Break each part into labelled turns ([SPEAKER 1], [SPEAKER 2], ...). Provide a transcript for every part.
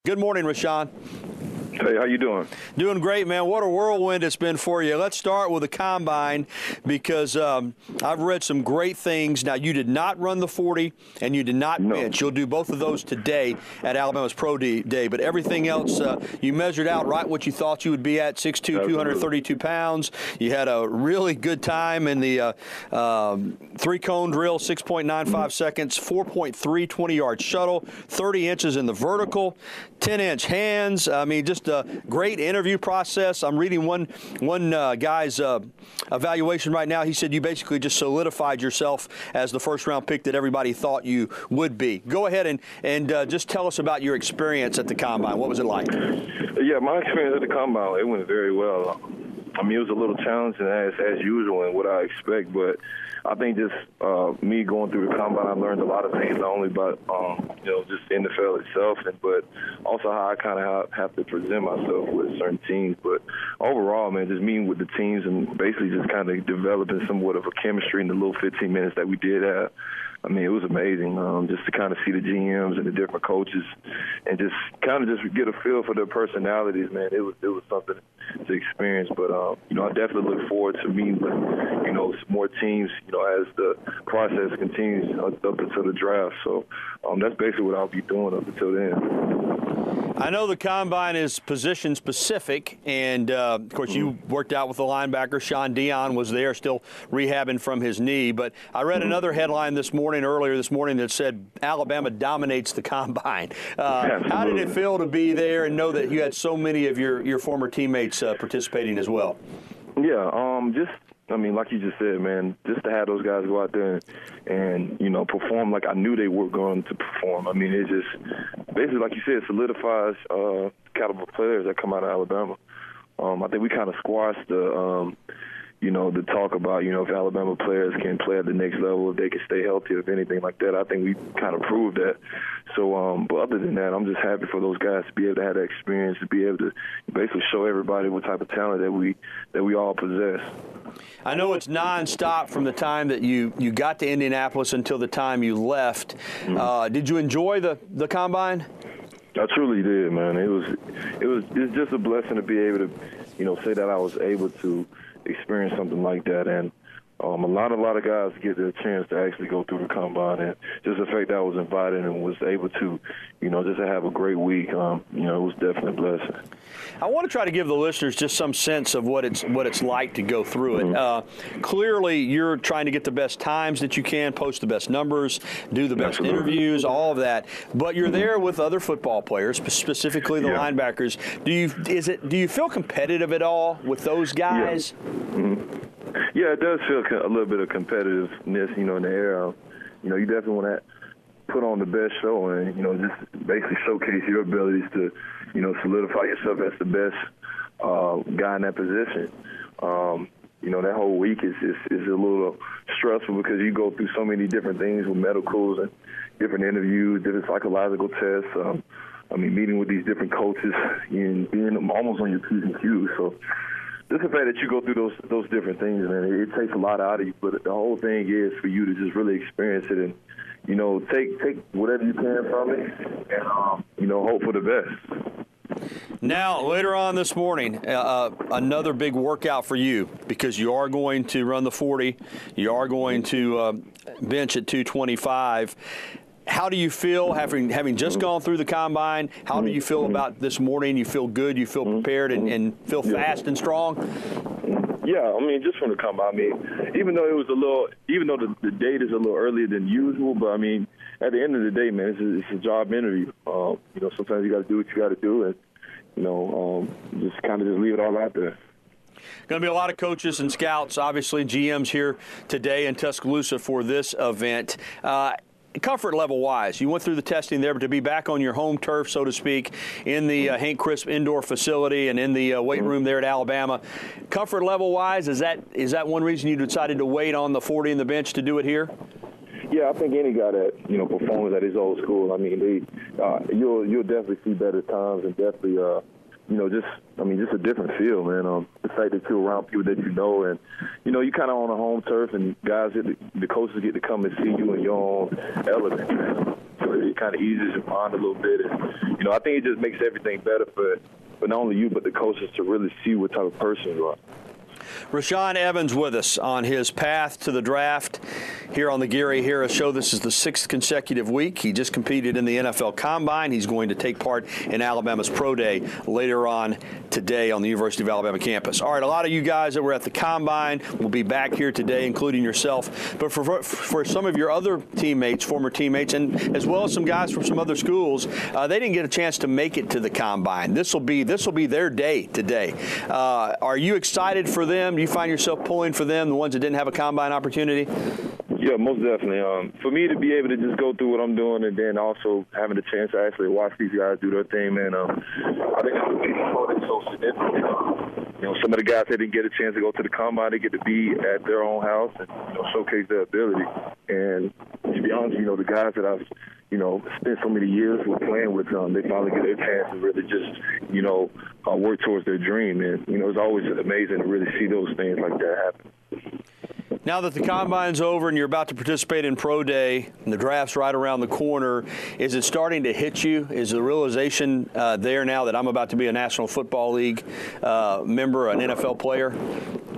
[SPEAKER 1] Good morning, Rashaan.
[SPEAKER 2] Hey, how you doing?
[SPEAKER 1] Doing great, man. What a whirlwind it's been for you. Let's start with the Combine because I've read some great things. Now, you did not run the 40 and you did not bench. You'll do both of those today at Alabama's Pro Day, but everything else, you measured out right what you thought you would be at, 6'2", 232 pounds. You had a really good time in the three-cone drill, 6.95 seconds, 4.3 20-yard shuttle, 30 inches in the vertical, 10-inch hands. I mean, just a great interview process. I'm reading one guy's evaluation right now. He said you basically just solidified yourself as the first-round pick that everybody thought you would be. Go ahead and just tell us about your experience at the Combine. What was it like?
[SPEAKER 2] Yeah, my experience at the Combine, it went very well. I mean, it was a little challenging as usual and what I expect, but I think just me going through the Combine, I learned a lot of things, not only about, just the NFL itself, but also how I kind of have to present myself with certain teams. But overall, man, just meeting with the teams and basically just kind of developing somewhat of a chemistry in the little 15 minutes that we did have. I mean, it was amazing just to kind of see the GMs and the different coaches and just kind of just get a feel for their personalities, man. It was something to experience. But, I definitely look forward to meeting with, some more teams, as the process continues up until the draft. So that's basically what I'll be doing up until then.
[SPEAKER 1] I know the Combine is position specific, and of course you worked out with the linebacker. Sean Dion was there still rehabbing from his knee. But I read another headline earlier this morning that said Alabama dominates the Combine. How did it feel to be there and know that you had so many of your former teammates participating as well? Yeah,
[SPEAKER 2] like you just said, man, just to have those guys go out there and perform like I knew they were going to perform. I mean, it just basically, like you said, solidifies caliber players that come out of Alabama. I think we kind of squashed the talk about, if Alabama players can play at the next level, if they can stay healthy, if anything like that. I think we kind of proved that. So, but other than that, I'm just happy for those guys to be able to have that experience, to be able to basically show everybody what type of talent that we all possess.
[SPEAKER 1] I know it's nonstop from the time that you got to Indianapolis until the time you left. Did you enjoy the Combine?
[SPEAKER 2] I truly did, man. It's just a blessing to be able to, say that I was able to experience something like that. And a lot of guys get the chance to actually go through the Combine, and just the fact that I was invited and was able to, just to have a great week, it was definitely a blessing.
[SPEAKER 1] I want to try to give the listeners just some sense of what it's like to go through it. Clearly, you're trying to get the best times that you can, post the best numbers, do the best interviews, all of that. But you're there with other football players, specifically the linebackers. Do you feel competitive at all with those guys?
[SPEAKER 2] Yeah, it does feel a little bit of competitiveness, in the air. You definitely want to put on the best show and, just basically showcase your abilities to, solidify yourself as the best guy in that position. That whole week is a little stressful because you go through so many different things with medicals and different interviews, different psychological tests. Meeting with these different coaches and being almost on your P's and Q's. So just the fact that you go through those different things, man, it takes a lot out of you. But the whole thing is for you to just really experience it and, take whatever you can from it and, hope for the best.
[SPEAKER 1] Now, later on this morning, another big workout for you because you are going to run the 40. You are going to bench at 225. How do you feel having just gone through the Combine? How do you feel about this morning? You feel good? You feel prepared and feel fast and strong?
[SPEAKER 2] Yeah, just from the Combine. Even though the date is a little earlier than usual, but at the end of the day, man, it's a job interview. Sometimes you got to do what you got to do, and just kind of just leave it all out there.
[SPEAKER 1] Going to be a lot of coaches and scouts, obviously GMs here today in Tuscaloosa for this event. Comfort level-wise, you went through the testing there, but to be back on your home turf, so to speak, in the Hank Crisp indoor facility and in the weight room there at Alabama, comfort level-wise, is that one reason you decided to wait on the 40 and the bench to do it here?
[SPEAKER 2] Yeah, I think any guy that performs at his old school, you'll definitely see better times and definitely just a different feel, man. The fact that you're around people that you know, and you kind of on a home turf, and guys, the coaches get to come and see you in your own element, man. So it kind of eases your mind a little bit. And, you know, I think it just makes everything better for not only you but the coaches to really see what type of person you are.
[SPEAKER 1] Rashaan Evans with us on his path to the draft here on the Gary Harris Show. This is the 6th consecutive week. He just competed in the NFL Combine. He's going to take part in Alabama's Pro Day later on today on the University of Alabama campus. All right, a lot of you guys that were at the Combine will be back here today, including yourself. But for some of your other teammates, former teammates, and as well as some guys from some other schools, they didn't get a chance to make it to the Combine. This will be their day today. Are you excited for them? Do you find yourself pulling for them, the ones that didn't have a Combine opportunity?
[SPEAKER 2] Yeah, most definitely. For me to be able to just go through what I'm doing and then also having the chance to actually watch these guys do their thing, man, I think it's so significant. You know, some of the guys that didn't get a chance to go to the Combine, they get to be at their own house and, you know, showcase their ability. And to be honest, you know, the guys that I've, you know, spent so many years with playing with, they finally get their chance to really just, you know, work towards their dream. And, you know, it's always amazing to really see those things like that happen.
[SPEAKER 1] Now that the Combine's over and you're about to participate in Pro Day and the draft's right around the corner, is it starting to hit you? Is the realization there now that I'm about to be a National Football League member, an NFL player?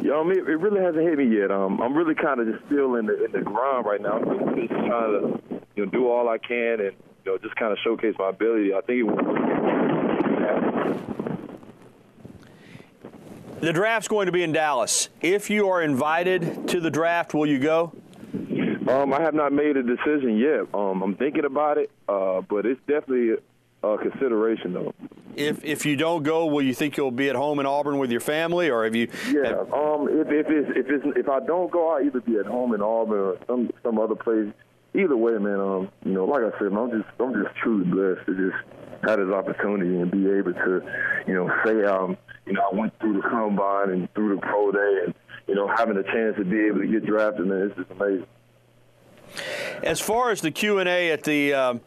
[SPEAKER 2] Yeah, I mean, it really hasn't hit me yet. I'm really kind of just still in the grind right now. I'm just trying to, you know, do all I can and, you know, just kind of showcase my ability. I think it will.
[SPEAKER 1] The draft's going to be in Dallas. If you are invited to the draft, will you go?
[SPEAKER 2] I have not made a decision yet. I'm thinking about it, but it's definitely a consideration, though.
[SPEAKER 1] If you don't go, will you think you'll be at home in Auburn with your family, or have you?
[SPEAKER 2] Yeah. If I don't go, I'll either be at home in Auburn or some other place. Either way, man. You know, like I said, I'm just truly blessed to just have this opportunity and be able to, you know, say you know, I went through the Combine and through the Pro Day, and, you know, having a chance to be able to get drafted, man, it's just amazing.
[SPEAKER 1] As far as the Q&A at the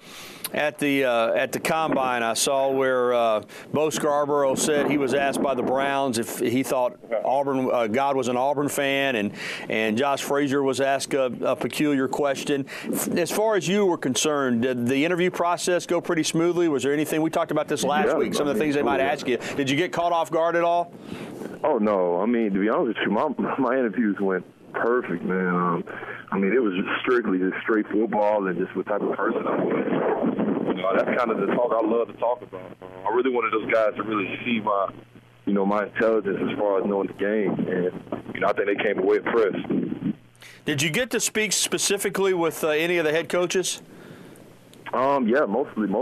[SPEAKER 1] Combine, I saw where Bo Scarborough said he was asked by the Browns if he thought God was an Auburn fan, and Josh Frazier was asked a peculiar question. As far as you were concerned, did the interview process go pretty smoothly? Was there anything, we talked about this last week, some of the things they might ask you. Did you get caught off guard at all?
[SPEAKER 2] Oh, no. I mean, to be honest with you, my interviews went perfect, man. I mean, it was strictly just straight football and just what type of person I was. You know, that's kind of the talk I love to talk about. I really wanted those guys to really see my, you know, my intelligence as far as knowing the game, and, you know, I think they came away impressed.
[SPEAKER 1] Did you get to speak specifically with any of the head coaches?
[SPEAKER 2] Yeah, most of them,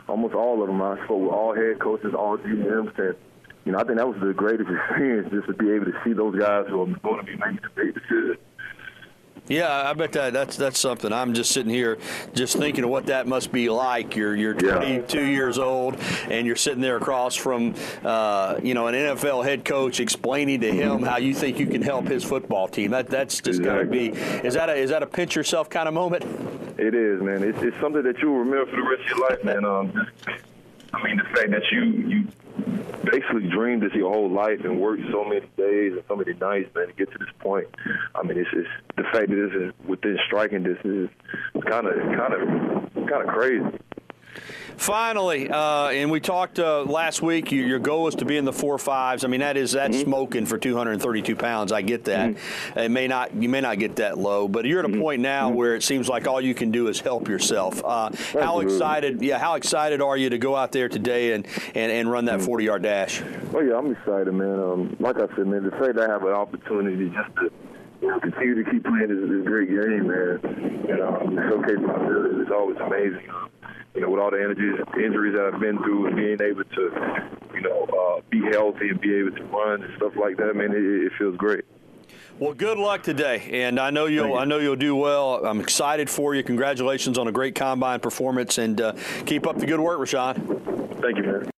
[SPEAKER 2] almost all of them. I spoke with all head coaches, all GMs, and, you know, I think that was the greatest experience, just to be able to see those guys who are going to be making a big decision.
[SPEAKER 1] Yeah, I bet that's something. I'm just sitting here just thinking of what that must be like. You're 22 years old, and you're sitting there across from you know, an NFL head coach explaining to him how you think you can help his football team. That's just got to be. Is that a pinch yourself kind of moment? It
[SPEAKER 2] is, man. It's something that you'll remember for the rest of your life, man. I mean, the fact that you basically dreamed this your whole life and worked so many days and so many nights, man, to get to this point. I mean, it's the fact that this is within striking distance is kind of crazy.
[SPEAKER 1] Finally, and we talked last week, your goal is to be in the 4.5s. I mean, that's smoking for 232 pounds. I get that. You may not get that low, but you're at a point now where it seems like all you can do is help yourself. How excited are you to go out there today and run that 40-yard dash?
[SPEAKER 2] Oh, yeah, I'm excited, man. Like I said, man, the fact that I have an opportunity just to, you know, continue to keep playing this great game, man, and showcase my abilities is always amazing. You know, with all the injuries that I've been through and being able to, you know, be healthy and be able to run and stuff like that, man, it feels great.
[SPEAKER 1] Well, good luck today, and I know you'll do well. I'm excited for you. Congratulations on a great Combine performance, and keep up the good work, Rashaan.
[SPEAKER 2] Thank you, man.